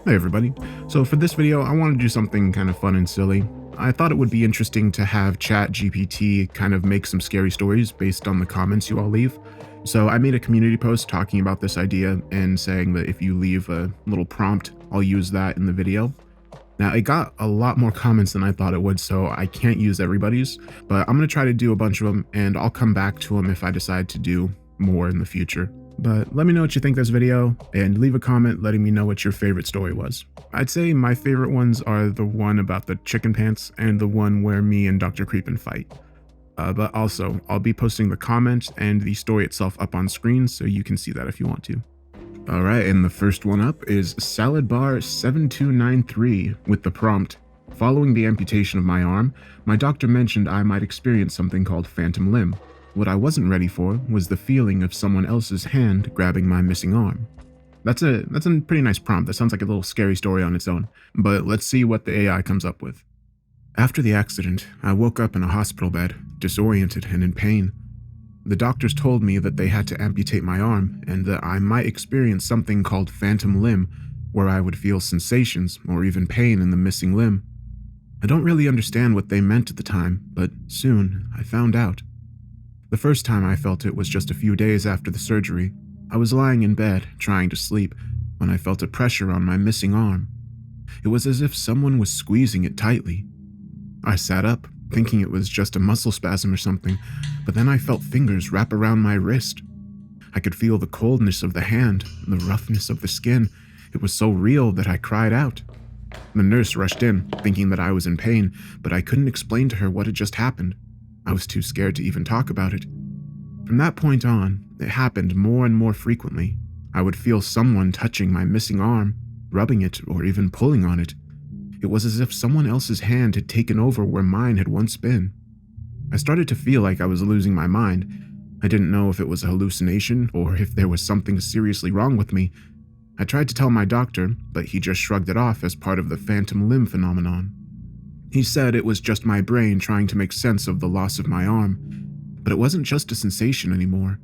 Hey everybody. So for this video, I want to do something kind of fun and silly. I thought it would be interesting to have ChatGPT kind of make some scary stories based on the comments you all leave. So I made a community post talking about this idea and saying that if you leave a little prompt, I'll use that in the video. Now it got a lot more comments than I thought it would, so I can't use everybody's, but I'm going to try to do a bunch of them and I'll come back to them if I decide to do more in the future. But let me know what you think of this video and leave a comment letting me know what your favorite story was. I'd say my favorite ones are the one about the chicken pants and the one where me and Dr. Creepin fight. But also, I'll be posting the comment and the story itself up on screen so you can see that if you want to. Alright, and the first one up is Salad Bar 7293 with the prompt, "Following the amputation of my arm, my doctor mentioned I might experience something called phantom limb. What I wasn't ready for was the feeling of someone else's hand grabbing my missing arm." That's a pretty nice prompt. That sounds like a little scary story on its own, but let's see what the AI comes up with. "After the accident, I woke up in a hospital bed, disoriented and in pain. The doctors told me that they had to amputate my arm and that I might experience something called phantom limb, where I would feel sensations or even pain in the missing limb. I don't really understand what they meant at the time, but soon I found out. The first time I felt it was just a few days after the surgery. I was lying in bed, trying to sleep, when I felt a pressure on my missing arm. It was as if someone was squeezing it tightly. I sat up, thinking it was just a muscle spasm or something, but then I felt fingers wrap around my wrist. I could feel the coldness of the hand, the roughness of the skin. It was so real that I cried out. The nurse rushed in, thinking that I was in pain, but I couldn't explain to her what had just happened. I was too scared to even talk about it. From that point on, it happened more and more frequently. I would feel someone touching my missing arm, rubbing it, or even pulling on it. It was as if someone else's hand had taken over where mine had once been. I started to feel like I was losing my mind. I didn't know if it was a hallucination or if there was something seriously wrong with me. I tried to tell my doctor, but he just shrugged it off as part of the phantom limb phenomenon. He said it was just my brain trying to make sense of the loss of my arm, but it wasn't just a sensation anymore.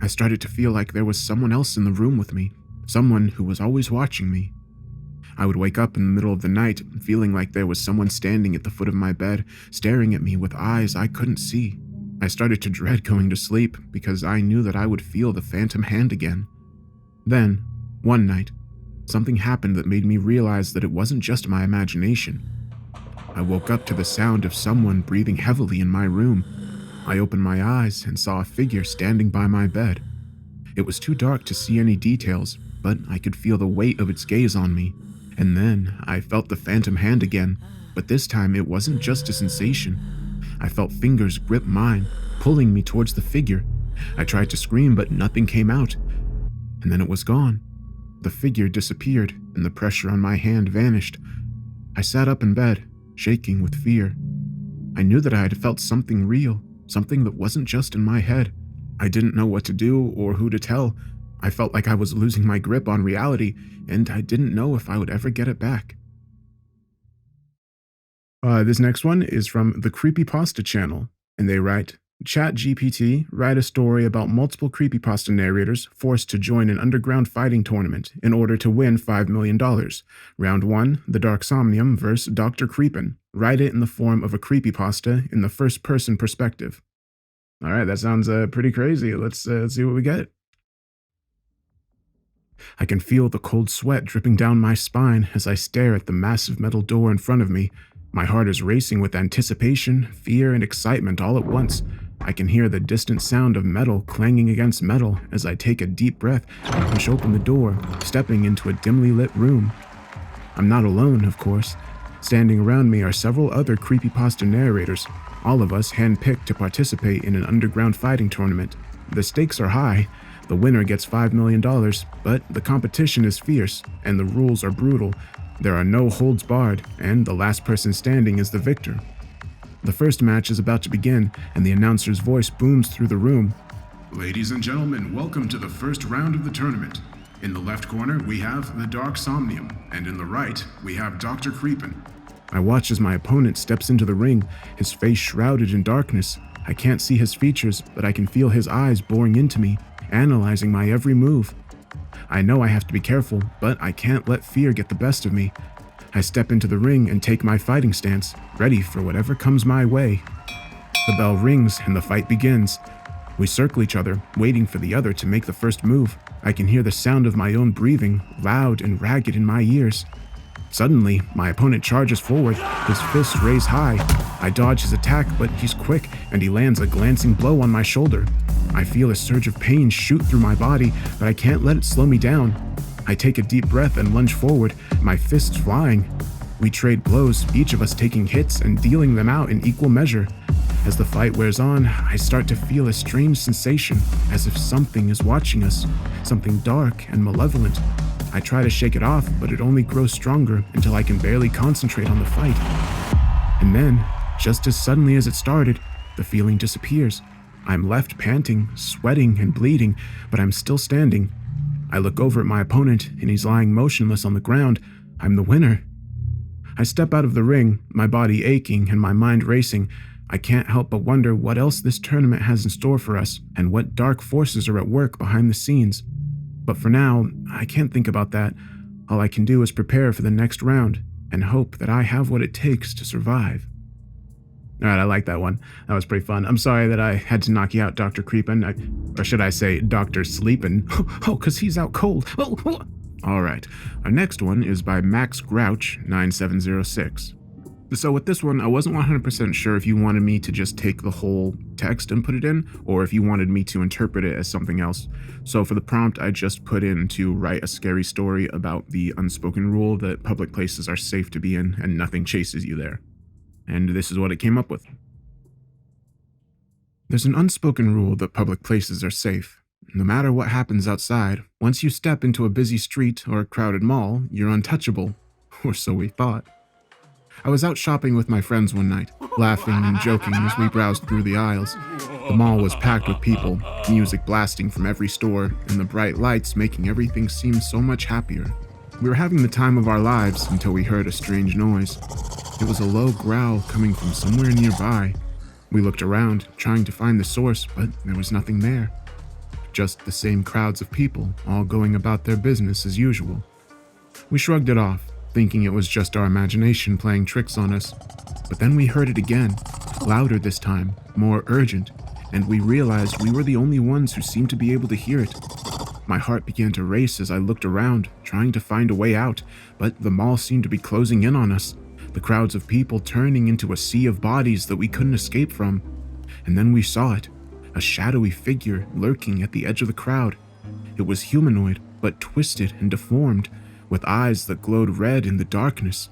I started to feel like there was someone else in the room with me, someone who was always watching me. I would wake up in the middle of the night, feeling like there was someone standing at the foot of my bed, staring at me with eyes I couldn't see. I started to dread going to sleep because I knew that I would feel the phantom hand again. Then, one night, something happened that made me realize that it wasn't just my imagination. I woke up to the sound of someone breathing heavily in my room. I opened my eyes and saw a figure standing by my bed. It was too dark to see any details, but I could feel the weight of its gaze on me. And then I felt the phantom hand again, but this time it wasn't just a sensation. I felt fingers grip mine, pulling me towards the figure. I tried to scream, but nothing came out. And then it was gone. The figure disappeared, and the pressure on my hand vanished. I sat up in bed, shaking with fear. I knew that I had felt something real, something that wasn't just in my head. I didn't know what to do or who to tell. I felt like I was losing my grip on reality, and I didn't know if I would ever get it back. This next one is from the Creepypasta channel, and they write, "ChatGPT, write a story about multiple creepypasta narrators forced to join an underground fighting tournament in order to win $5 million. Round 1, the Darksomnium vs. Dr. Creepin. Write it in the form of a creepypasta in the first-person perspective." Alright, that sounds pretty crazy. Let's see what we get. I can feel the cold sweat dripping down my spine as I stare at the massive metal door in front of me. My heart is racing with anticipation, fear, and excitement all at once. I can hear the distant sound of metal clanging against metal as I take a deep breath and push open the door, stepping into a dimly lit room. I'm not alone, of course. Standing around me are several other creepypasta narrators, all of us handpicked to participate in an underground fighting tournament. The stakes are high. The winner gets $5 million, but the competition is fierce, and the rules are brutal. There are no holds barred, and the last person standing is the victor. The first match is about to begin, and the announcer's voice booms through the room. "Ladies and gentlemen, welcome to the first round of the tournament. In the left corner, we have the Darksomnium, and in the right, we have Dr. Creepin." I watch as my opponent steps into the ring, his face shrouded in darkness. I can't see his features, but I can feel his eyes boring into me, analyzing my every move. I know I have to be careful, but I can't let fear get the best of me. I step into the ring and take my fighting stance, ready for whatever comes my way. The bell rings and the fight begins. We circle each other, waiting for the other to make the first move. I can hear the sound of my own breathing, loud and ragged in my ears. Suddenly, my opponent charges forward, his fists raised high. I dodge his attack, but he's quick, and he lands a glancing blow on my shoulder. I feel a surge of pain shoot through my body, but I can't let it slow me down. I take a deep breath and lunge forward, my fists flying. We trade blows, each of us taking hits and dealing them out in equal measure. As the fight wears on, I start to feel a strange sensation, as if something is watching us, something dark and malevolent. I try to shake it off, but it only grows stronger until I can barely concentrate on the fight. And then, just as suddenly as it started, the feeling disappears. I'm left panting, sweating, and bleeding, but I'm still standing. I look over at my opponent, and he's lying motionless on the ground. I'm the winner. I step out of the ring, my body aching and my mind racing. I can't help but wonder what else this tournament has in store for us, and what dark forces are at work behind the scenes. But for now, I can't think about that. All I can do is prepare for the next round, and hope that I have what it takes to survive. Alright, I like that one. That was pretty fun. I'm sorry that I had to knock you out, Dr. Creepin'. Or should I say, Dr. Sleepin'. Oh, 'cause he's out cold. Oh. Alright, our next one is by Max Grouch 9706. So with this one, I wasn't 100% sure if you wanted me to just take the whole text and put it in, or if you wanted me to interpret it as something else. So for the prompt, I just put in to write a scary story about the unspoken rule that public places are safe to be in and nothing chases you there. And this is what it came up with. There's an unspoken rule that public places are safe. No matter what happens outside, once you step into a busy street or a crowded mall, you're untouchable. Or so we thought. I was out shopping with my friends one night, laughing and joking as we browsed through the aisles. The mall was packed with people, music blasting from every store, and the bright lights making everything seem so much happier. We were having the time of our lives until we heard a strange noise. It was a low growl coming from somewhere nearby. We looked around, trying to find the source, but there was nothing there. Just the same crowds of people, all going about their business as usual. We shrugged it off, thinking it was just our imagination playing tricks on us. But then we heard it again, louder this time, more urgent, and we realized we were the only ones who seemed to be able to hear it. My heart began to race as I looked around, trying to find a way out, but the mall seemed to be closing in on us, the crowds of people turning into a sea of bodies that we couldn't escape from. And then we saw it, a shadowy figure lurking at the edge of the crowd. It was humanoid, but twisted and deformed, with eyes that glowed red in the darkness.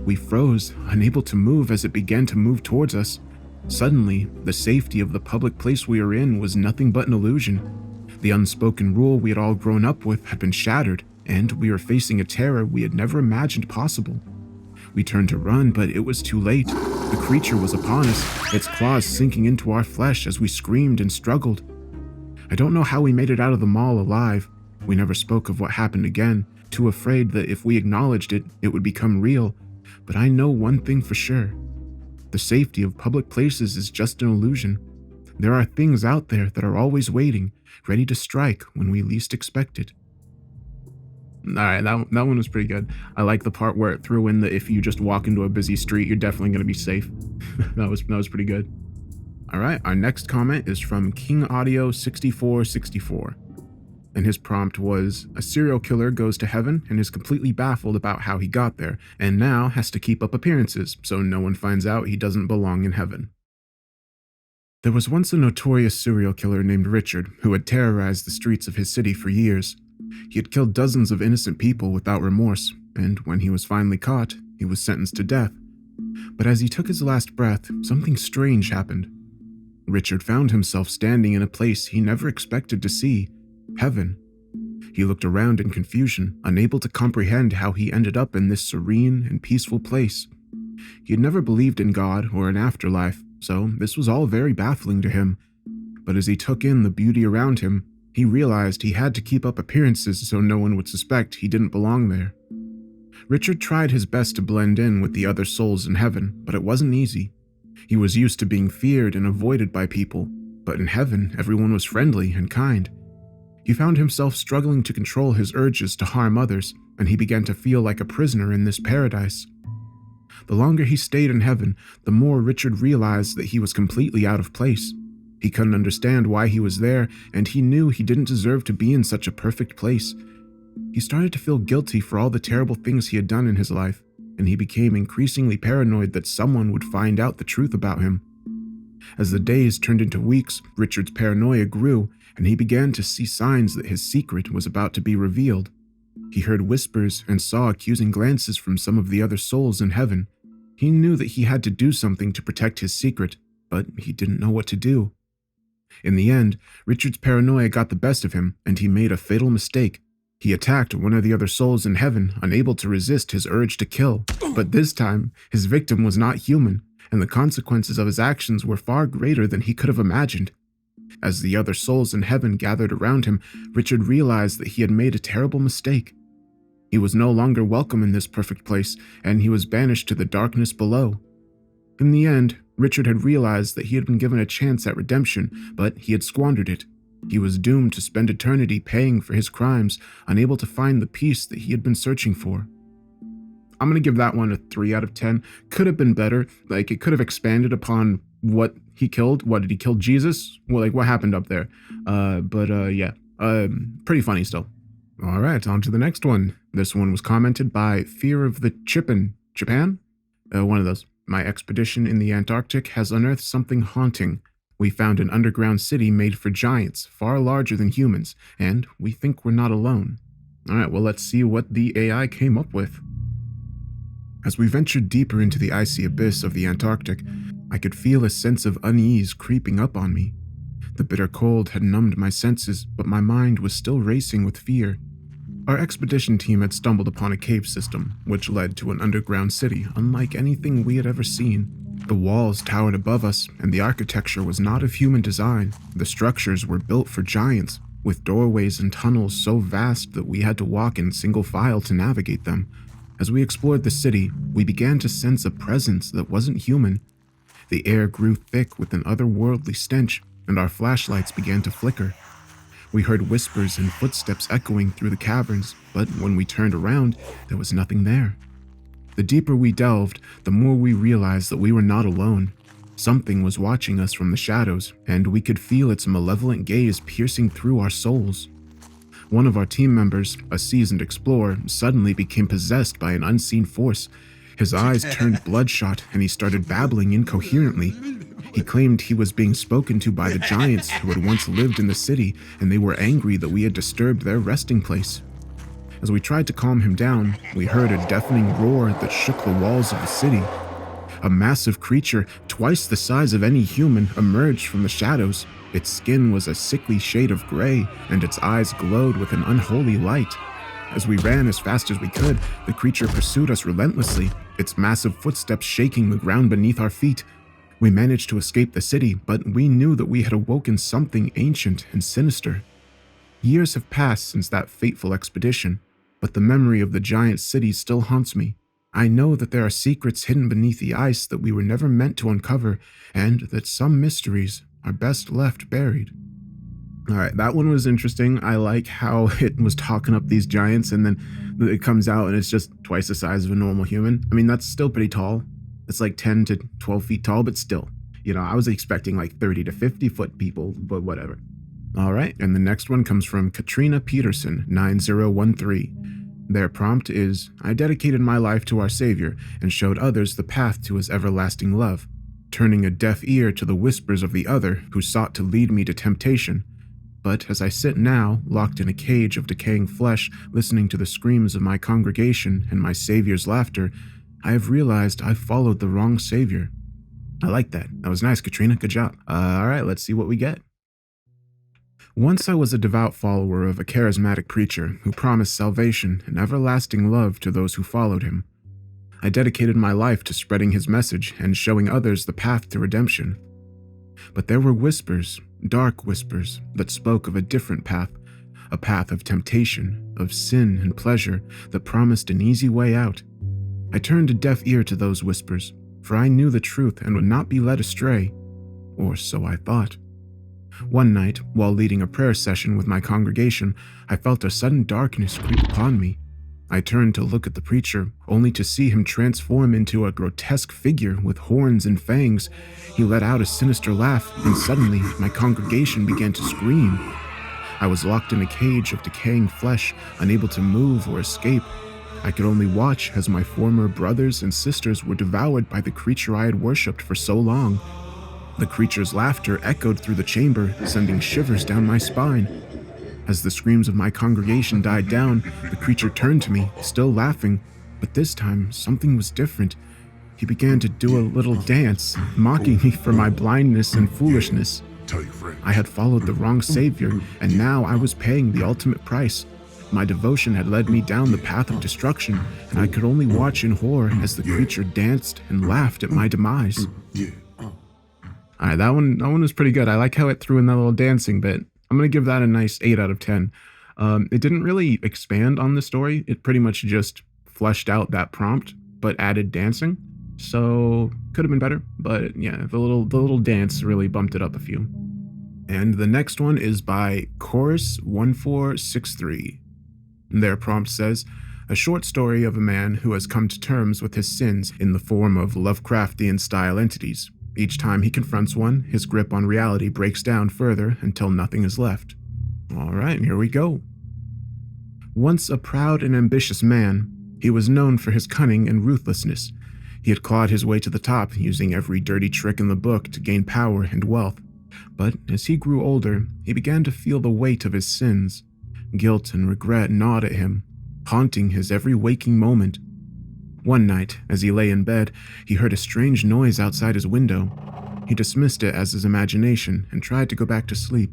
We froze, unable to move as it began to move towards us. Suddenly, the safety of the public place we were in was nothing but an illusion. The unspoken rule we had all grown up with had been shattered, and we were facing a terror we had never imagined possible. We turned to run, but it was too late. The creature was upon us, its claws sinking into our flesh as we screamed and struggled. I don't know how we made it out of the mall alive. We never spoke of what happened again, too afraid that if we acknowledged it, it would become real. But I know one thing for sure. The safety of public places is just an illusion. There are things out there that are always waiting, ready to strike when we least expect it. Alright, that one was pretty good. I like the part where it threw in that if you just walk into a busy street, you're definitely going to be safe. that was pretty good. Alright, our next comment is from King Audio 6464. And his prompt was, a serial killer goes to heaven and is completely baffled about how he got there, and now has to keep up appearances so no one finds out he doesn't belong in heaven. There was once a notorious serial killer named Richard who had terrorized the streets of his city for years. He had killed dozens of innocent people without remorse, and when he was finally caught, he was sentenced to death. But as he took his last breath, something strange happened. Richard found himself standing in a place he never expected to see, heaven. He looked around in confusion, unable to comprehend how he ended up in this serene and peaceful place. He had never believed in God or an afterlife, so this was all very baffling to him. But as he took in the beauty around him, he realized he had to keep up appearances so no one would suspect he didn't belong there. Richard tried his best to blend in with the other souls in heaven, but it wasn't easy. He was used to being feared and avoided by people, but in heaven everyone was friendly and kind. He found himself struggling to control his urges to harm others, and he began to feel like a prisoner in this paradise. The longer he stayed in heaven, the more Richard realized that he was completely out of place. He couldn't understand why he was there, and he knew he didn't deserve to be in such a perfect place. He started to feel guilty for all the terrible things he had done in his life, and he became increasingly paranoid that someone would find out the truth about him. As the days turned into weeks, Richard's paranoia grew, and he began to see signs that his secret was about to be revealed. He heard whispers and saw accusing glances from some of the other souls in heaven. He knew that he had to do something to protect his secret, but he didn't know what to do. In the end, Richard's paranoia got the best of him, and he made a fatal mistake. He attacked one of the other souls in heaven, unable to resist his urge to kill. But this time, his victim was not human, and the consequences of his actions were far greater than he could have imagined. As the other souls in heaven gathered around him, Richard realized that he had made a terrible mistake. He was no longer welcome in this perfect place, and he was banished to the darkness below. In the end, Richard had realized that he had been given a chance at redemption, but he had squandered it. He was doomed to spend eternity paying for his crimes, unable to find the peace that he had been searching for. I'm going to give that one a 3 out of 10. Could have been better. Like, it could have expanded upon what he killed. What, did he kill Jesus? Well, like, what happened up there? Yeah. Pretty funny still. All right, on to the next one. This one was commented by Fear of the Chippin. Japan? One of those. My expedition in the Antarctic has unearthed something haunting. We found an underground city made for giants, far larger than humans, and we think we're not alone. All right, well, let's see what the AI came up with. As we ventured deeper into the icy abyss of the Antarctic, I could feel a sense of unease creeping up on me. The bitter cold had numbed my senses, but my mind was still racing with fear. Our expedition team had stumbled upon a cave system, which led to an underground city unlike anything we had ever seen. The walls towered above us, and the architecture was not of human design. The structures were built for giants, with doorways and tunnels so vast that we had to walk in single file to navigate them. As we explored the city, we began to sense a presence that wasn't human. The air grew thick with an otherworldly stench, and our flashlights began to flicker. We heard whispers and footsteps echoing through the caverns, but when we turned around, there was nothing there. The deeper we delved, the more we realized that we were not alone. Something was watching us from the shadows, and we could feel its malevolent gaze piercing through our souls. One of our team members, a seasoned explorer, suddenly became possessed by an unseen force. His eyes turned bloodshot, and he started babbling incoherently. He claimed he was being spoken to by the giants who had once lived in the city, and they were angry that we had disturbed their resting place. As we tried to calm him down, we heard a deafening roar that shook the walls of the city. A massive creature, twice the size of any human, emerged from the shadows. Its skin was a sickly shade of gray, and its eyes glowed with an unholy light. As we ran as fast as we could, the creature pursued us relentlessly, its massive footsteps shaking the ground beneath our feet. We managed to escape the city, but we knew that we had awoken something ancient and sinister. Years have passed since that fateful expedition, but the memory of the giant city still haunts me. I know that there are secrets hidden beneath the ice that we were never meant to uncover, and that some mysteries are best left buried. All right, that one was interesting. I like how it was talking up these giants, and then it comes out and it's just twice the size of a normal human. I mean, that's still pretty tall. It's like 10 to 12 feet tall, but still. You know, I was expecting like 30 to 50 foot people, but whatever. All right, and the next one comes from Katrina Peterson, 9013. Their prompt is, I dedicated my life to our Savior and showed others the path to his everlasting love, turning a deaf ear to the whispers of the other who sought to lead me to temptation. But as I sit now, locked in a cage of decaying flesh, listening to the screams of my congregation and my Savior's laughter, I have realized I've followed the wrong Savior. I like that. That was nice, Katrina. Good job. All right, let's see what we get. Once I was a devout follower of a charismatic preacher who promised salvation and everlasting love to those who followed him. I dedicated my life to spreading his message and showing others the path to redemption. But there were whispers, dark whispers, that spoke of a different path, a path of temptation, of sin and pleasure that promised an easy way out. I turned a deaf ear to those whispers, for I knew the truth and would not be led astray, or so I thought. One night, while leading a prayer session with my congregation, I felt a sudden darkness creep upon me. I turned to look at the preacher, only to see him transform into a grotesque figure with horns and fangs. He let out a sinister laugh, and suddenly my congregation began to scream. I was locked in a cage of decaying flesh, unable to move or escape. I could only watch as my former brothers and sisters were devoured by the creature I had worshipped for so long. The creature's laughter echoed through the chamber, sending shivers down my spine. As the screams of my congregation died down, the creature turned to me, still laughing, but this time something was different. He began to do a little dance, mocking me for my blindness and foolishness. I had followed the wrong savior, and now I was paying the ultimate price. My devotion had led me down the path of destruction, and I could only watch in horror as the creature danced and laughed at my demise. Alright, that one was pretty good. I like how it threw in that little dancing bit. I'm going to give that a nice 8 out of 10. It didn't really expand on the story. It pretty much just fleshed out that prompt, but added dancing. So, could have been better, but yeah, the little dance really bumped it up a few. And the next one is by Chorus1463. Their prompt says, a short story of a man who has come to terms with his sins in the form of Lovecraftian-style entities. Each time he confronts one, his grip on reality breaks down further until nothing is left. Alright, here we go. Once a proud and ambitious man, he was known for his cunning and ruthlessness. He had clawed his way to the top, using every dirty trick in the book to gain power and wealth. But as he grew older, he began to feel the weight of his sins. Guilt and regret gnawed at him, haunting his every waking moment. One night, as he lay in bed, he heard a strange noise outside his window. He dismissed it as his imagination and tried to go back to sleep.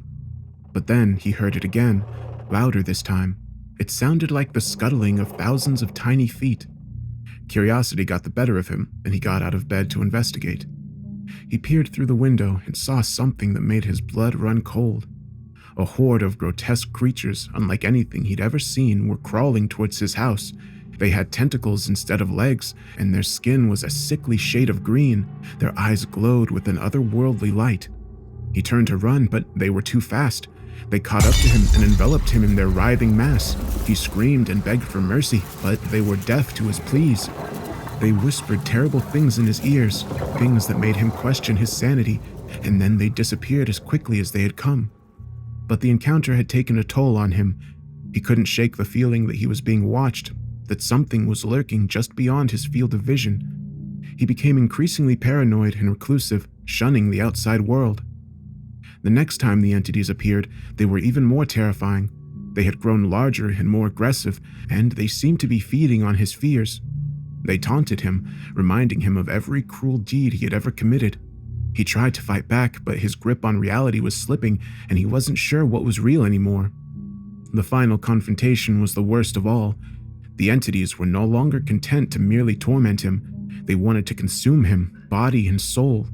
But then he heard it again, louder this time. It sounded like the scuttling of thousands of tiny feet. Curiosity got the better of him, and he got out of bed to investigate. He peered through the window and saw something that made his blood run cold. A horde of grotesque creatures, unlike anything he'd ever seen, were crawling towards his house. They had tentacles instead of legs, and their skin was a sickly shade of green. Their eyes glowed with an otherworldly light. He turned to run, but they were too fast. They caught up to him and enveloped him in their writhing mass. He screamed and begged for mercy, but they were deaf to his pleas. They whispered terrible things in his ears, things that made him question his sanity, and then they disappeared as quickly as they had come. But the encounter had taken a toll on him. He couldn't shake the feeling that he was being watched, that something was lurking just beyond his field of vision. He became increasingly paranoid and reclusive, shunning the outside world. The next time the entities appeared, they were even more terrifying. They had grown larger and more aggressive, and they seemed to be feeding on his fears. They taunted him, reminding him of every cruel deed he had ever committed. He tried to fight back, but his grip on reality was slipping, and he wasn't sure what was real anymore. The final confrontation was the worst of all. The entities were no longer content to merely torment him. They wanted to consume him, body and soul.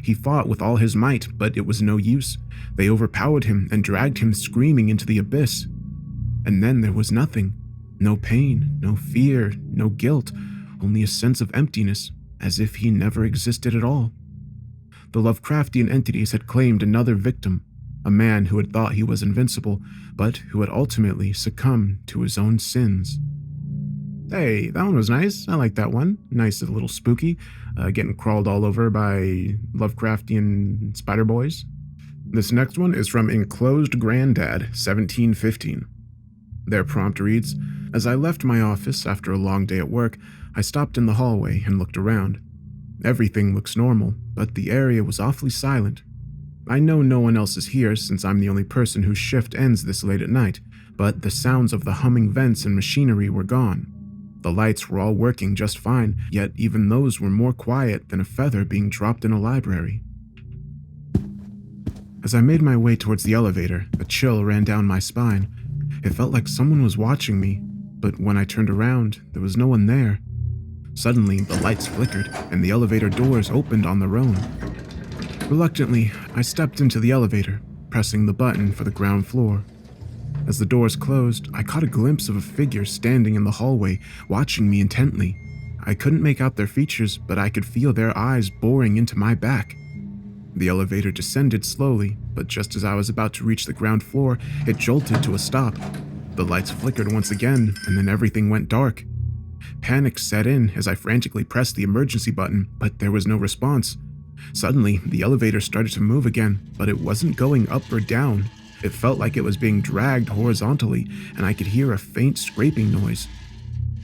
He fought with all his might, but it was no use. They overpowered him and dragged him screaming into the abyss. And then there was nothing. No pain, no fear, no guilt, only a sense of emptiness, as if he never existed at all. The Lovecraftian entities had claimed another victim, a man who had thought he was invincible, but who had ultimately succumbed to his own sins. Hey, that one was nice. I like that one. Nice and a little spooky. Getting crawled all over by Lovecraftian spider boys. This next one is from Enclosed Granddad, 1715. Their prompt reads, as I left my office after a long day at work, I stopped in the hallway and looked around. Everything looks normal, but the area was awfully silent. I know no one else is here since I'm the only person whose shift ends this late at night, but the sounds of the humming vents and machinery were gone. The lights were all working just fine, yet even those were more quiet than a feather being dropped in a library. As I made my way towards the elevator, a chill ran down my spine. It felt like someone was watching me, but when I turned around, there was no one there. Suddenly, the lights flickered, and the elevator doors opened on their own. Reluctantly, I stepped into the elevator, pressing the button for the ground floor. As the doors closed, I caught a glimpse of a figure standing in the hallway, watching me intently. I couldn't make out their features, but I could feel their eyes boring into my back. The elevator descended slowly, but just as I was about to reach the ground floor, it jolted to a stop. The lights flickered once again, and then everything went dark. Panic set in as I frantically pressed the emergency button, but there was no response. Suddenly, the elevator started to move again, but it wasn't going up or down. It felt like it was being dragged horizontally, and I could hear a faint scraping noise.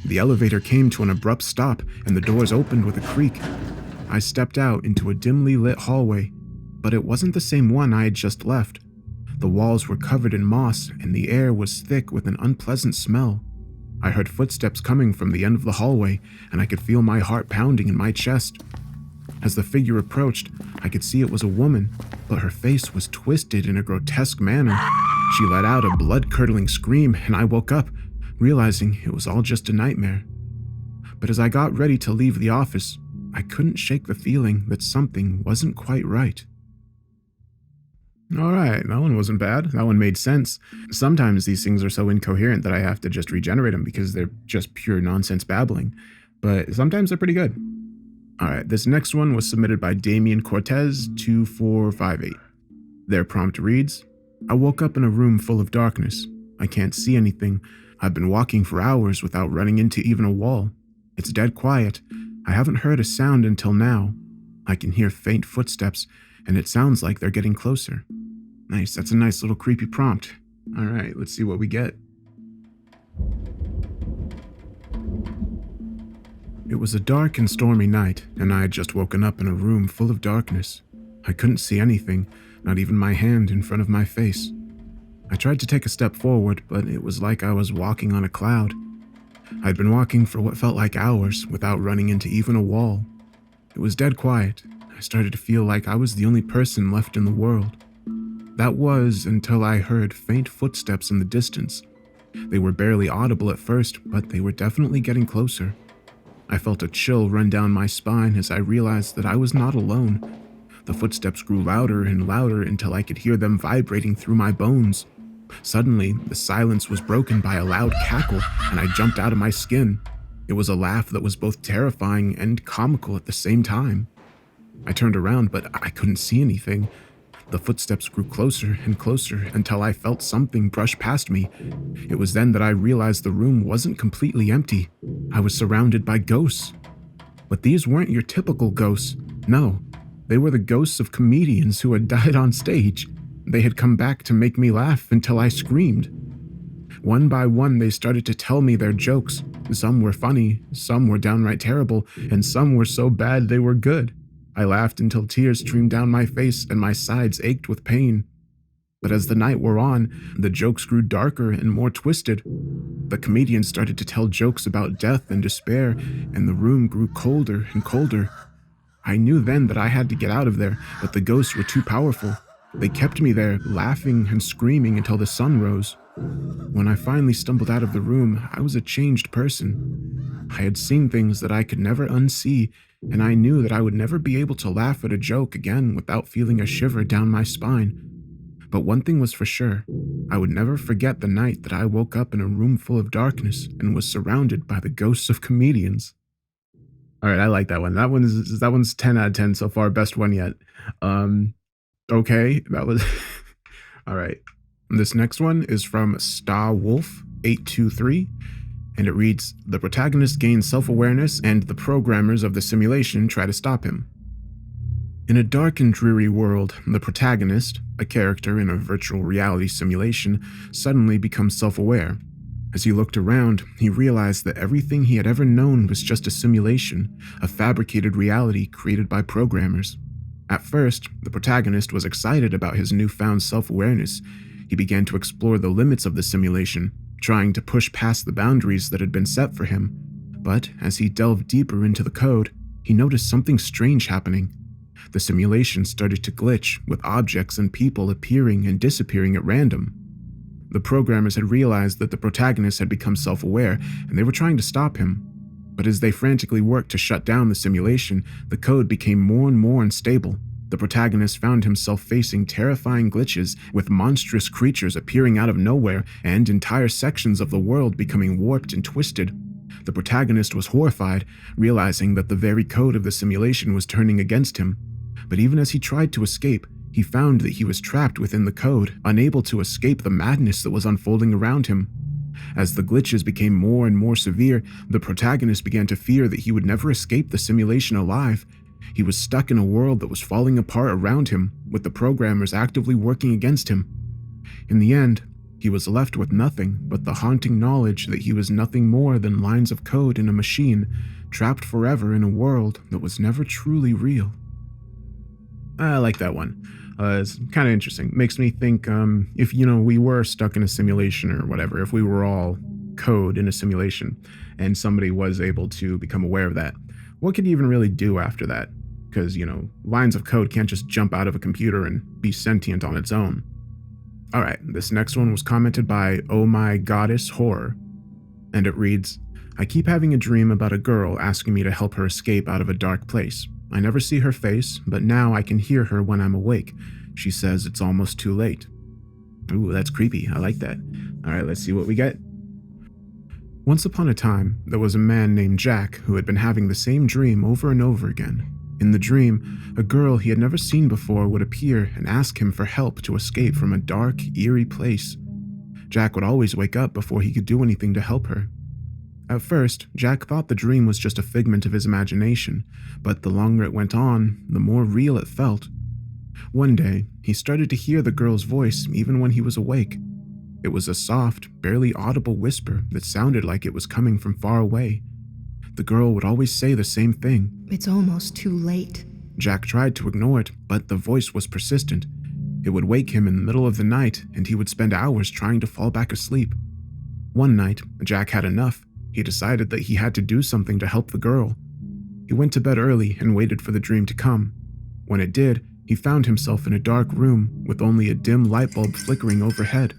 The elevator came to an abrupt stop, and the doors opened with a creak. I stepped out into a dimly lit hallway, but it wasn't the same one I had just left. The walls were covered in moss, and the air was thick with an unpleasant smell. I heard footsteps coming from the end of the hallway, and I could feel my heart pounding in my chest. As the figure approached, I could see it was a woman, but her face was twisted in a grotesque manner. She let out a blood-curdling scream, and I woke up, realizing it was all just a nightmare. But as I got ready to leave the office, I couldn't shake the feeling that something wasn't quite right. Alright, that one wasn't bad. That one made sense. Sometimes these things are so incoherent that I have to just regenerate them because they're just pure nonsense babbling. But sometimes they're pretty good. Alright, this next one was submitted by Damien Cortez 2458. Their prompt reads, I woke up in a room full of darkness. I can't see anything. I've been walking for hours without running into even a wall. It's dead quiet. I haven't heard a sound until now. I can hear faint footsteps, and it sounds like they're getting closer. Nice, that's a nice little creepy prompt. Alright, let's see what we get. It was a dark and stormy night, and I had just woken up in a room full of darkness. I couldn't see anything, not even my hand in front of my face. I tried to take a step forward, but it was like I was walking on a cloud. I'd been walking for what felt like hours without running into even a wall. It was dead quiet. I started to feel like I was the only person left in the world. That was until I heard faint footsteps in the distance. They were barely audible at first, but they were definitely getting closer. I felt a chill run down my spine as I realized that I was not alone. The footsteps grew louder and louder until I could hear them vibrating through my bones. Suddenly, the silence was broken by a loud cackle, and I jumped out of my skin. It was a laugh that was both terrifying and comical at the same time. I turned around, but I couldn't see anything. The footsteps grew closer and closer until I felt something brush past me. It was then that I realized the room wasn't completely empty. I was surrounded by ghosts. But these weren't your typical ghosts. No, they were the ghosts of comedians who had died on stage. They had come back to make me laugh until I screamed. One by one, they started to tell me their jokes. Some were funny, some were downright terrible, and some were so bad they were good. I laughed until tears streamed down my face and my sides ached with pain. But as the night wore on, the jokes grew darker and more twisted. The comedians started to tell jokes about death and despair, and the room grew colder and colder. I knew then that I had to get out of there, but the ghosts were too powerful. They kept me there, laughing and screaming until the sun rose. When I finally stumbled out of the room, I was a changed person. I had seen things that I could never unsee, and I knew that I would never be able to laugh at a joke again without feeling a shiver down my spine. But one thing was for sure, I would never forget the night that I woke up in a room full of darkness and was surrounded by the ghosts of comedians. Alright, I like that one. That one's 10 out of 10 so far, best one yet. Okay, that was... Alright. This next one is from StarWolf823, and it reads, The protagonist gains self-awareness and the programmers of the simulation try to stop him. In a dark and dreary world, the protagonist, a character in a virtual reality simulation, suddenly becomes self-aware. As he looked around, he realized that everything he had ever known was just a simulation, a fabricated reality created by programmers. At first, the protagonist was excited about his newfound self-awareness. He began to explore the limits of the simulation, trying to push past the boundaries that had been set for him. But as he delved deeper into the code, he noticed something strange happening. The simulation started to glitch, with objects and people appearing and disappearing at random. The programmers had realized that the protagonist had become self-aware, and they were trying to stop him. But as they frantically worked to shut down the simulation, the code became more and more unstable. The protagonist found himself facing terrifying glitches, with monstrous creatures appearing out of nowhere and entire sections of the world becoming warped and twisted. The protagonist was horrified, realizing that the very code of the simulation was turning against him. But even as he tried to escape, he found that he was trapped within the code, unable to escape the madness that was unfolding around him. As the glitches became more and more severe, the protagonist began to fear that he would never escape the simulation alive. He was stuck in a world that was falling apart around him, with the programmers actively working against him. In the end, he was left with nothing but the haunting knowledge that he was nothing more than lines of code in a machine, trapped forever in a world that was never truly real. I like that one. It's kind of interesting. Makes me think, if, we were stuck in a simulation or whatever, if we were all code in a simulation and somebody was able to become aware of that, what could you even really do after that? Because, lines of code can't just jump out of a computer and be sentient on its own. Alright, this next one was commented by Oh My Goddess Horror, and it reads, I keep having a dream about a girl asking me to help her escape out of a dark place. I never see her face, but now I can hear her when I'm awake. She says it's almost too late. Ooh, that's creepy. I like that. Alright, let's see what we get. Once upon a time, there was a man named Jack who had been having the same dream over and over again. In the dream, a girl he had never seen before would appear and ask him for help to escape from a dark, eerie place. Jack would always wake up before he could do anything to help her. At first, Jack thought the dream was just a figment of his imagination, but the longer it went on, the more real it felt. One day, he started to hear the girl's voice even when he was awake. It was a soft, barely audible whisper that sounded like it was coming from far away. The girl would always say the same thing. It's almost too late. Jack tried to ignore it, but the voice was persistent. It would wake him in the middle of the night, and he would spend hours trying to fall back asleep. One night, Jack had enough. He decided that he had to do something to help the girl. He went to bed early and waited for the dream to come. When it did, he found himself in a dark room with only a dim light bulb flickering overhead.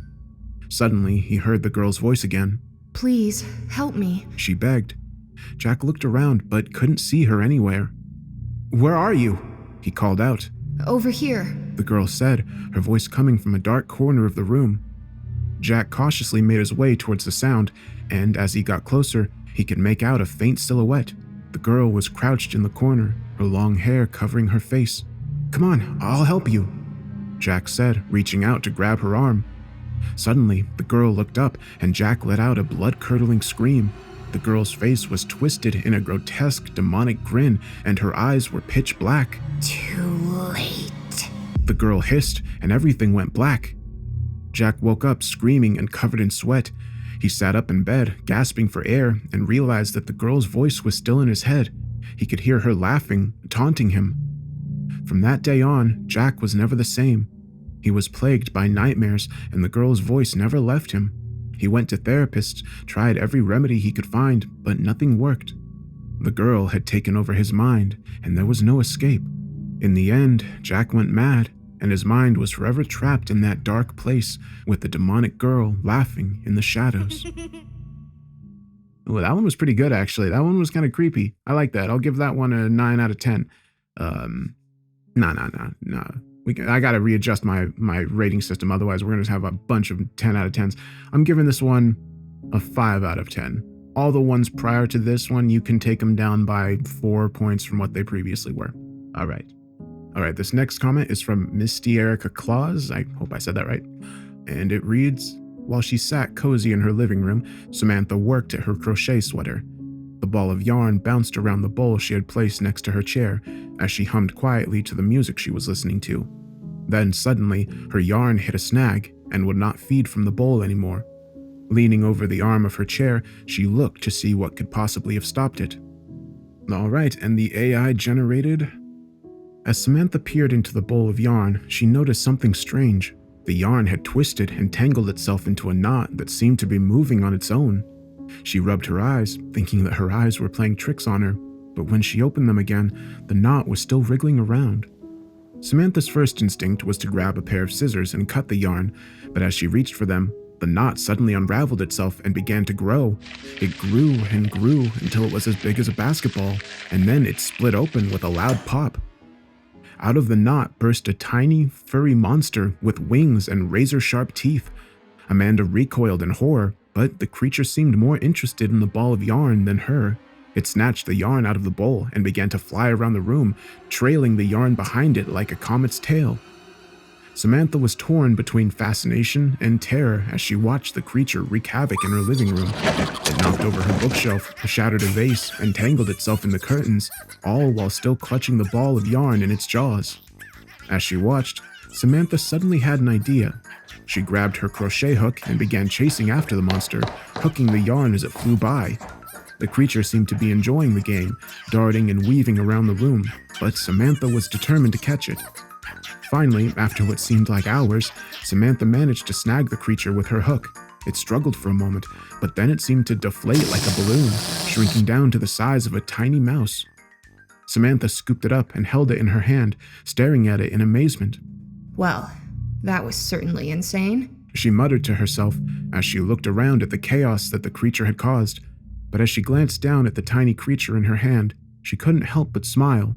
Suddenly, he heard the girl's voice again. Please, help me, she begged. Jack looked around but couldn't see her anywhere. Where are you? He called out. Over here, the girl said, her voice coming from a dark corner of the room. Jack cautiously made his way towards the sound, and as he got closer, he could make out a faint silhouette. The girl was crouched in the corner, her long hair covering her face. Come on, I'll help you, Jack said, reaching out to grab her arm. Suddenly, the girl looked up, and Jack let out a blood-curdling scream. The girl's face was twisted in a grotesque, demonic grin, and her eyes were pitch black. Too late, the girl hissed, and everything went black. Jack woke up screaming and covered in sweat. He sat up in bed, gasping for air, and realized that the girl's voice was still in his head. He could hear her laughing, taunting him. From that day on, Jack was never the same. He was plagued by nightmares, and the girl's voice never left him. He went to therapists, tried every remedy he could find, but nothing worked. The girl had taken over his mind, and there was no escape. In the end, Jack went mad, and his mind was forever trapped in that dark place with the demonic girl laughing in the shadows. Well, that one was pretty good, actually. That one was kind of creepy. I like that. I'll give that one a 9 out of 10. No. I gotta readjust my rating system, otherwise we're gonna have a bunch of 10 out of 10s. I'm giving this one a 5 out of 10. All the ones prior to this one, you can take them down by 4 points from what they previously were. All right, this next comment is from Misty Erica Claus. I hope I said that right. And it reads, while she sat cozy in her living room, Samantha worked at her crochet sweater. The ball of yarn bounced around the bowl she had placed next to her chair as she hummed quietly to the music she was listening to. Then suddenly, her yarn hit a snag and would not feed from the bowl anymore. Leaning over the arm of her chair, she looked to see what could possibly have stopped it. All right, and the AI generated... As Samantha peered into the bowl of yarn, she noticed something strange. The yarn had twisted and tangled itself into a knot that seemed to be moving on its own. She rubbed her eyes, thinking that her eyes were playing tricks on her, but when she opened them again, the knot was still wriggling around. Samantha's first instinct was to grab a pair of scissors and cut the yarn, but as she reached for them, the knot suddenly unraveled itself and began to grow. It grew and grew until it was as big as a basketball, and then it split open with a loud pop. Out of the knot burst a tiny, furry monster with wings and razor-sharp teeth. Amanda recoiled in horror, but the creature seemed more interested in the ball of yarn than her. It snatched the yarn out of the bowl and began to fly around the room, trailing the yarn behind it like a comet's tail. Samantha was torn between fascination and terror as she watched the creature wreak havoc in her living room. It knocked over her bookshelf, shattered a vase, and tangled itself in the curtains, all while still clutching the ball of yarn in its jaws. As she watched, Samantha suddenly had an idea. She grabbed her crochet hook and began chasing after the monster, hooking the yarn as it flew by. The creature seemed to be enjoying the game, darting and weaving around the room, but Samantha was determined to catch it. Finally, after what seemed like hours, Samantha managed to snag the creature with her hook. It struggled for a moment, but then it seemed to deflate like a balloon, shrinking down to the size of a tiny mouse. Samantha scooped it up and held it in her hand, staring at it in amazement. Well, that was certainly insane. She muttered to herself as she looked around at the chaos that the creature had caused. But as she glanced down at the tiny creature in her hand, she couldn't help but smile.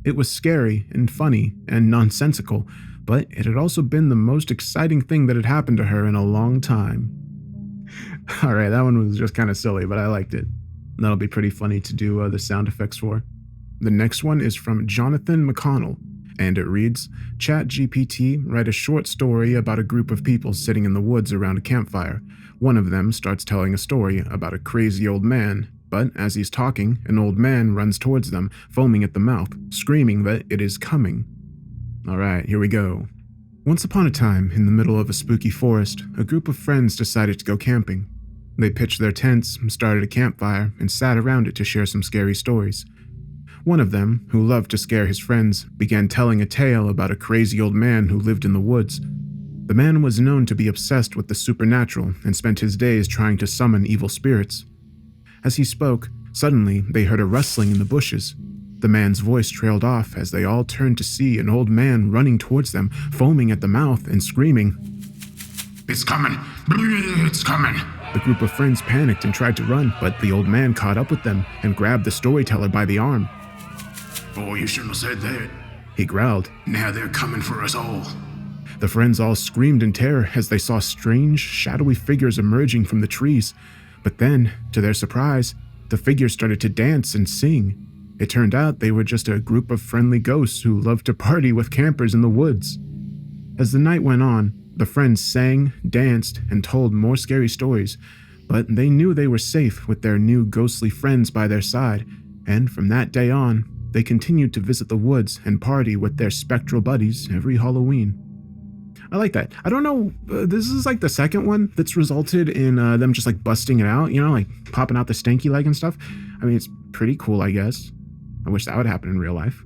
It was scary and funny and nonsensical, but it had also been the most exciting thing that had happened to her in a long time. Alright, that one was just kind of silly, but I liked it. That'll be pretty funny to do the sound effects for. The next one is from Jonathan McConnell, and it reads, ChatGPT write a short story about a group of people sitting in the woods around a campfire. One of them starts telling a story about a crazy old man, but as he's talking, an old man runs towards them, foaming at the mouth, screaming that it is coming. Alright, here we go. Once upon a time, in the middle of a spooky forest, a group of friends decided to go camping. They pitched their tents, started a campfire, and sat around it to share some scary stories. One of them, who loved to scare his friends, began telling a tale about a crazy old man who lived in the woods. The man was known to be obsessed with the supernatural and spent his days trying to summon evil spirits. As he spoke, suddenly they heard a rustling in the bushes. The man's voice trailed off as they all turned to see an old man running towards them, foaming at the mouth and screaming, "It's coming! It's coming!" The group of friends panicked and tried to run, but the old man caught up with them and grabbed the storyteller by the arm. "Oh, you shouldn't have said that," he growled. "Now they're coming for us all." The friends all screamed in terror as they saw strange, shadowy figures emerging from the trees. But then, to their surprise, the figures started to dance and sing. It turned out they were just a group of friendly ghosts who loved to party with campers in the woods. As the night went on, the friends sang, danced, and told more scary stories, but they knew they were safe with their new ghostly friends by their side, and from that day on, they continued to visit the woods and party with their spectral buddies every Halloween. I like that. I don't know, this is like the second one that's resulted in them just like busting it out, like popping out the stanky leg and stuff. I mean, it's pretty cool, I guess. I wish that would happen in real life.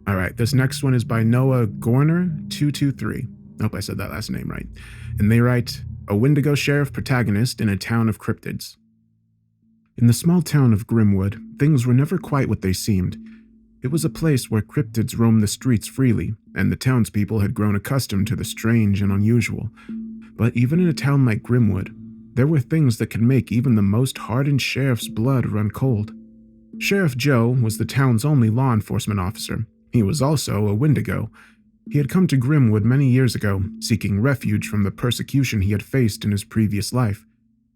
All right, this next one is by Noah Gorner223. I hope I said that last name right. And they write, a Wendigo sheriff protagonist in a town of cryptids. In the small town of Grimwood, things were never quite what they seemed. It was a place where cryptids roamed the streets freely, and the townspeople had grown accustomed to the strange and unusual. But even in a town like Grimwood, there were things that could make even the most hardened sheriff's blood run cold. Sheriff Joe was the town's only law enforcement officer. He was also a Wendigo. He had come to Grimwood many years ago, seeking refuge from the persecution he had faced in his previous life.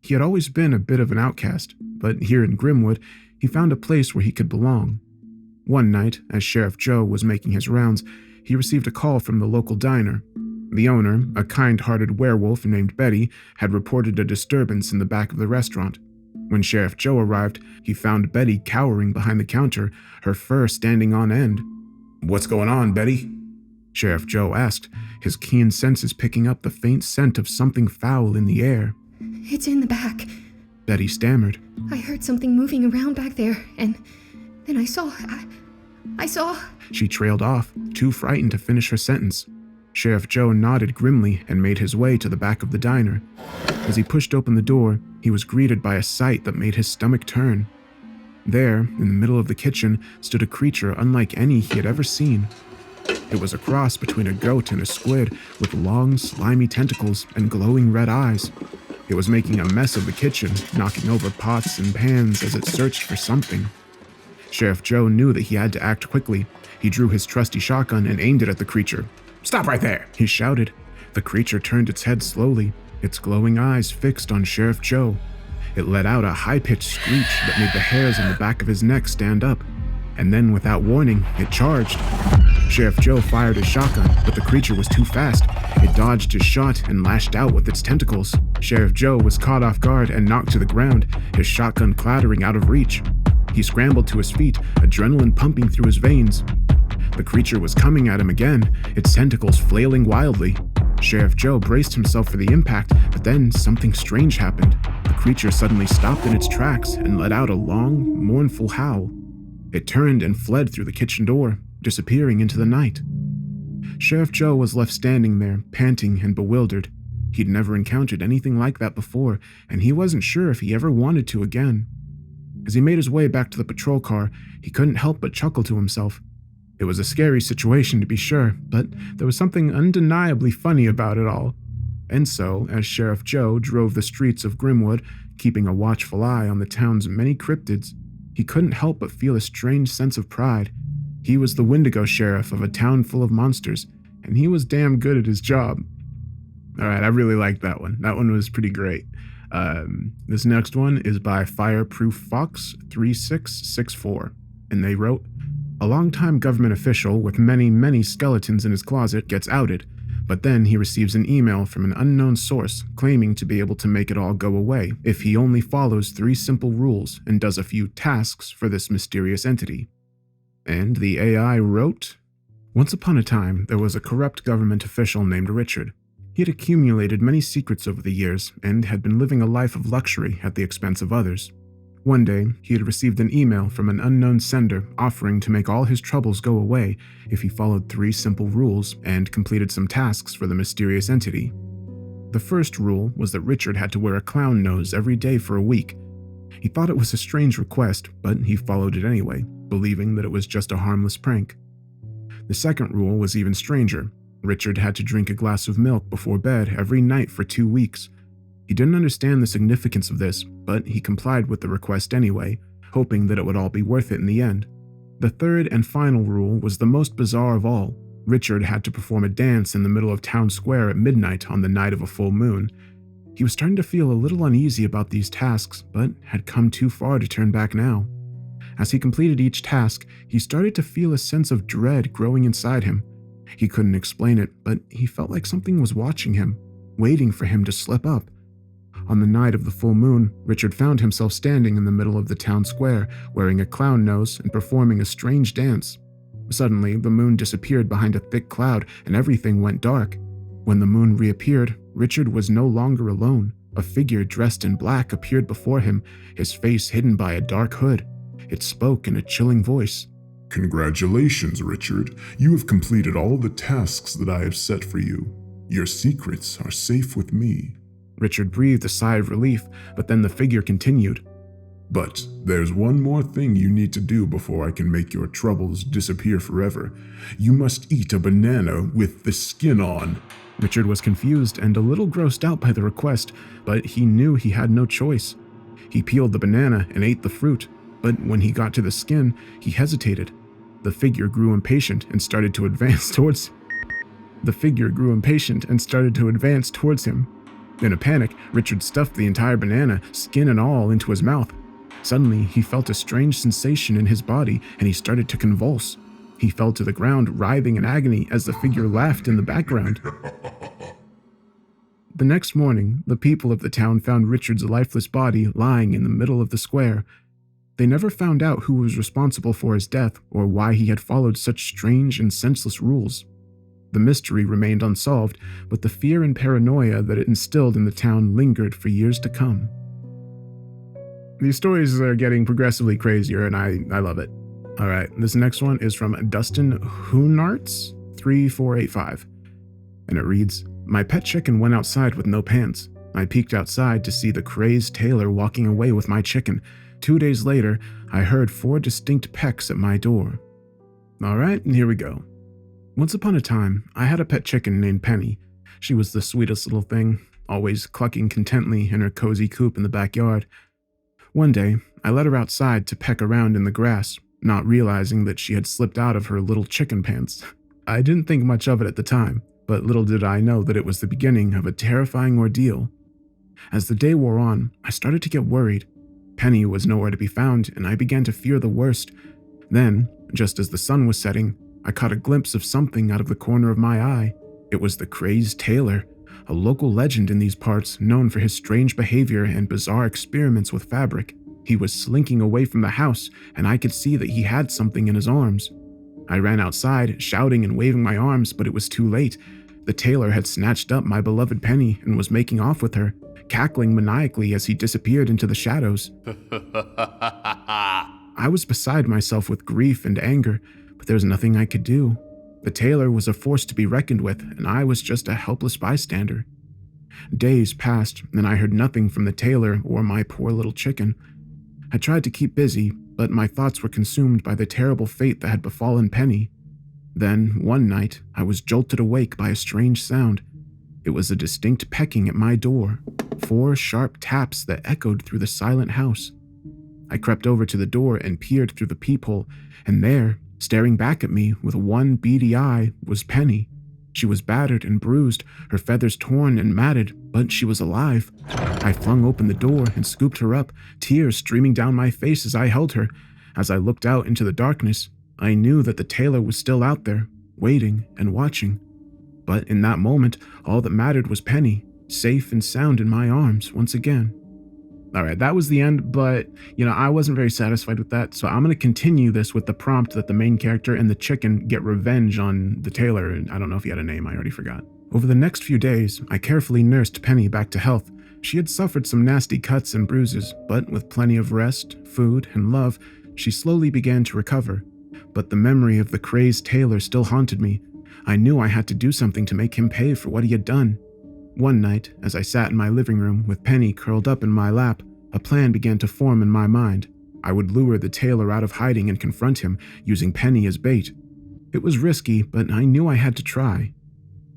He had always been a bit of an outcast, but here in Grimwood, he found a place where he could belong. One night, as Sheriff Joe was making his rounds, he received a call from the local diner. The owner, a kind-hearted werewolf named Betty, had reported a disturbance in the back of the restaurant. When Sheriff Joe arrived, he found Betty cowering behind the counter, her fur standing on end. "What's going on, Betty?" Sheriff Joe asked, his keen senses picking up the faint scent of something foul in the air. It's in the back. Betty stammered. I heard something moving around back there, and then I saw... She trailed off, too frightened to finish her sentence. Sheriff Joe nodded grimly and made his way to the back of the diner. As he pushed open the door, he was greeted by a sight that made his stomach turn. There, in the middle of the kitchen, stood a creature unlike any he had ever seen. It was a cross between a goat and a squid, with long, slimy tentacles and glowing red eyes. It was making a mess of the kitchen, knocking over pots and pans as it searched for something. Sheriff Joe knew that he had to act quickly. He drew his trusty shotgun and aimed it at the creature. "Stop right there!" he shouted. The creature turned its head slowly, its glowing eyes fixed on Sheriff Joe. It let out a high-pitched screech that made the hairs on the back of his neck stand up. And then, without warning, it charged. Sheriff Joe fired his shotgun, but the creature was too fast. It dodged his shot and lashed out with its tentacles. Sheriff Joe was caught off guard and knocked to the ground, his shotgun clattering out of reach. He scrambled to his feet, adrenaline pumping through his veins. The creature was coming at him again, its tentacles flailing wildly. Sheriff Joe braced himself for the impact, but then something strange happened. The creature suddenly stopped in its tracks and let out a long, mournful howl. It turned and fled through the kitchen door, disappearing into the night. Sheriff Joe was left standing there, panting and bewildered. He'd never encountered anything like that before, and he wasn't sure if he ever wanted to again. As he made his way back to the patrol car, he couldn't help but chuckle to himself. It was a scary situation to be sure, but there was something undeniably funny about it all. And so, as Sheriff Joe drove the streets of Grimwood, keeping a watchful eye on the town's many cryptids, he couldn't help but feel a strange sense of pride. He was the Wendigo sheriff of a town full of monsters, and he was damn good at his job. Alright, I really liked that one. That one was pretty great. This next one is by Fireproof Fox 3664, and they wrote, "A longtime government official with many skeletons in his closet gets outed, but then he receives an email from an unknown source claiming to be able to make it all go away if he only follows 3 simple rules and does a few tasks for this mysterious entity." And the AI wrote, "Once upon a time, there was a corrupt government official named Richard. He had accumulated many secrets over the years and had been living a life of luxury at the expense of others. One day, he had received an email from an unknown sender offering to make all his troubles go away if he followed 3 simple rules and completed some tasks for the mysterious entity. The first rule was that Richard had to wear a clown nose every day for a week. He thought it was a strange request, but he followed it anyway, believing that it was just a harmless prank. The second rule was even stranger. Richard had to drink a glass of milk before bed every night for 2 weeks. He didn't understand the significance of this, but he complied with the request anyway, hoping that it would all be worth it in the end. The third and final rule was the most bizarre of all. Richard had to perform a dance in the middle of town square at midnight on the night of a full moon. He was starting to feel a little uneasy about these tasks, but had come too far to turn back now. As he completed each task, he started to feel a sense of dread growing inside him. He couldn't explain it, but he felt like something was watching him, waiting for him to slip up. On the night of the full moon, Richard found himself standing in the middle of the town square, wearing a clown nose and performing a strange dance. Suddenly, the moon disappeared behind a thick cloud and everything went dark. When the moon reappeared, Richard was no longer alone. A figure dressed in black appeared before him, his face hidden by a dark hood. It spoke in a chilling voice. "Congratulations, Richard. You have completed all the tasks that I have set for you. Your secrets are safe with me." Richard breathed a sigh of relief, but then the figure continued. "But there's one more thing you need to do before I can make your troubles disappear forever. You must eat a banana with the skin on." Richard was confused and a little grossed out by the request, but he knew he had no choice. He peeled the banana and ate the fruit, but when he got to the skin, he hesitated. The figure grew impatient and started to advance towards him. In a panic, Richard stuffed the entire banana, skin and all, into his mouth. Suddenly, he felt a strange sensation in his body and he started to convulse. He fell to the ground, writhing in agony as the figure laughed in the background. The next morning, the people of the town found Richard's lifeless body lying in the middle of the square. They never found out who was responsible for his death or why he had followed such strange and senseless rules. The mystery remained unsolved, but the fear and paranoia that it instilled in the town lingered for years to come. These stories are getting progressively crazier, and I love it. Alright, this next one is from Dustin Hoonarts 3485, and it reads, "My pet chicken went outside with no pants. I peeked outside to see the crazed Tailor walking away with my chicken. 2 days later, I heard 4 distinct pecks at my door." Alright, and here we go. Once upon a time, I had a pet chicken named Penny. She was the sweetest little thing, always clucking contently in her cozy coop in the backyard. One day, I let her outside to peck around in the grass, not realizing that she had slipped out of her little chicken pants. I didn't think much of it at the time, but little did I know that it was the beginning of a terrifying ordeal. As the day wore on, I started to get worried. Penny was nowhere to be found, and I began to fear the worst. Then, just as the sun was setting, I caught a glimpse of something out of the corner of my eye. It was the crazed Tailor, a local legend in these parts known for his strange behavior and bizarre experiments with fabric. He was slinking away from the house, and I could see that he had something in his arms. I ran outside, shouting and waving my arms, but it was too late. The Tailor had snatched up my beloved Penny and was making off with her, cackling maniacally as he disappeared into the shadows. I was beside myself with grief and anger, but there was nothing I could do. The Tailor was a force to be reckoned with, and I was just a helpless bystander. Days passed, and I heard nothing from the Tailor or my poor little chicken. I tried to keep busy, but my thoughts were consumed by the terrible fate that had befallen Penny. Then, one night, I was jolted awake by a strange sound. It was a distinct pecking at my door, 4 sharp taps that echoed through the silent house. I crept over to the door and peered through the peephole, and there, staring back at me with one beady eye, was Penny. She was battered and bruised, her feathers torn and matted, but she was alive. I flung open the door and scooped her up, tears streaming down my face as I held her. As I looked out into the darkness, I knew that the Tailor was still out there, waiting and watching. But in that moment, all that mattered was Penny, safe and sound in my arms once again. Alright, that was the end, but, I wasn't very satisfied with that, so I'm going to continue this with the prompt that the main character and the chicken get revenge on the Tailor. I don't know if he had a name, I already forgot. Over the next few days, I carefully nursed Penny back to health. She had suffered some nasty cuts and bruises, but with plenty of rest, food, and love, she slowly began to recover. But the memory of the crazed Tailor still haunted me. I knew I had to do something to make him pay for what he had done. One night, as I sat in my living room with Penny curled up in my lap, a plan began to form in my mind. I would lure the Tailor out of hiding and confront him, using Penny as bait. It was risky, but I knew I had to try.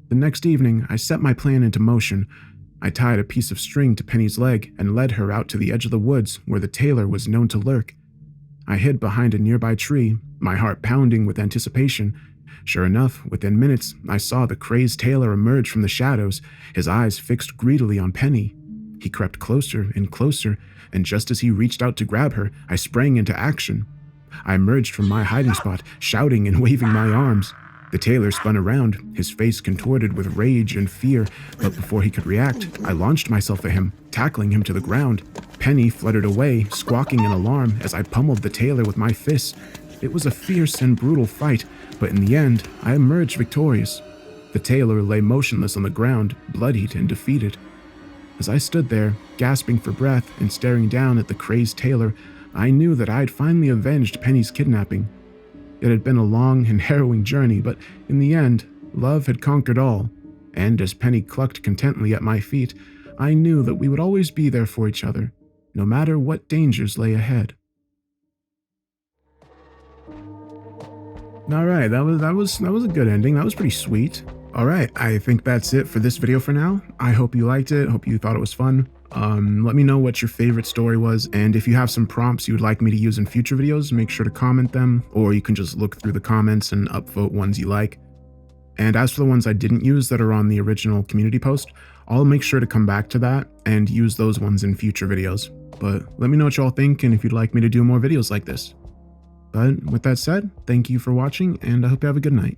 The next evening, I set my plan into motion. I tied a piece of string to Penny's leg and led her out to the edge of the woods where the Tailor was known to lurk. I hid behind a nearby tree, my heart pounding with anticipation. Sure enough, within minutes, I saw the crazed Tailor emerge from the shadows, his eyes fixed greedily on Penny. He crept closer and closer, and just as he reached out to grab her, I sprang into action. I emerged from my hiding spot, shouting and waving my arms. The Tailor spun around, his face contorted with rage and fear, but before he could react, I launched myself at him, tackling him to the ground. Penny fluttered away, squawking in alarm as I pummeled the Tailor with my fists. It was a fierce and brutal fight, but in the end, I emerged victorious. The Tailor lay motionless on the ground, bloodied and defeated. As I stood there, gasping for breath and staring down at the crazed Tailor, I knew that I had finally avenged Penny's kidnapping. It had been a long and harrowing journey, but in the end, love had conquered all, and as Penny clucked contentedly at my feet, I knew that we would always be there for each other, no matter what dangers lay ahead. Alright, that was a good ending. That was pretty sweet. Alright, I think that's it for this video for now. I hope you liked it. Hope you thought it was fun. Let me know what your favorite story was, and if you have some prompts you would like me to use in future videos, make sure to comment them, or you can just look through the comments and upvote ones you like. And as for the ones I didn't use that are on the original community post, I'll make sure to come back to that and use those ones in future videos. But let me know what y'all think and if you'd like me to do more videos like this. But with that said, thank you for watching, and I hope you have a good night.